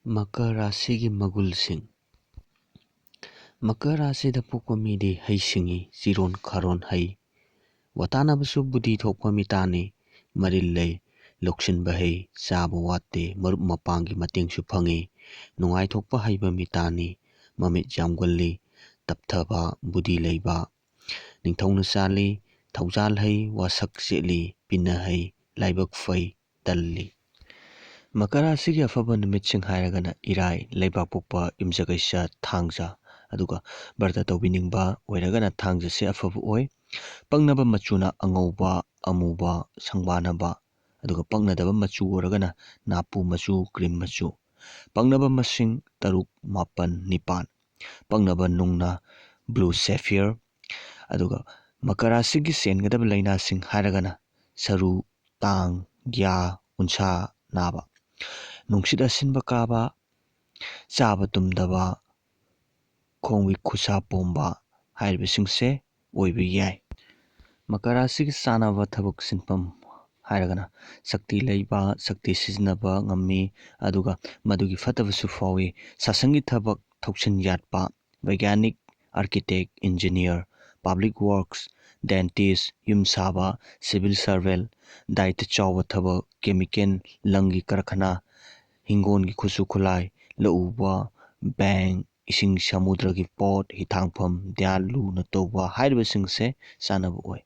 Makar Rashi's magunsing. Makar Rashida pokpa midi heisingi ziron kharon hei. Watanabasu budi thokpa mitani maril lei loksin bahei saba wate marup mapangi matingsu phangi nungai thokpa haiba mitani mamit jamgolli tapthaba budi leiba ningthongna sali thaujal hei wasak seli pinna hei laibak fai talli. Makar Rashi's afaba numitsing hairagana irai leibak pokpa imjagaisa thangja aduga barda tawbiningba oiragana thangja se afaba oi pangnaba machuna angauba amuba sangbanaba aduga pangnadaba machu oragana napu machu cream machu pangnaba masing taruk mapan nipan pangnaba nungna blue sapphire aduga Makar Rashi's sengadaba laina sing hairagana saru tang gya unsa naba nungsit asinba kaba chaba tumdaba khongwi khusa pomba hairibasingse oiba yai. Makar Rashi's sanaba thabak sinpam hairagana sakti leiba sakti siznaba ngammi aduga madugi fatabasu fawi sasangi thabak thoksin yatpa vaiganik architect engineer public works dentist yumsaba civil servant daita chawa thabak chemical langgi karkhana hingongi khusu khulai lauba bank ising samudragi pot hithangpham dyalu na toba hairibasingse sanaba oi.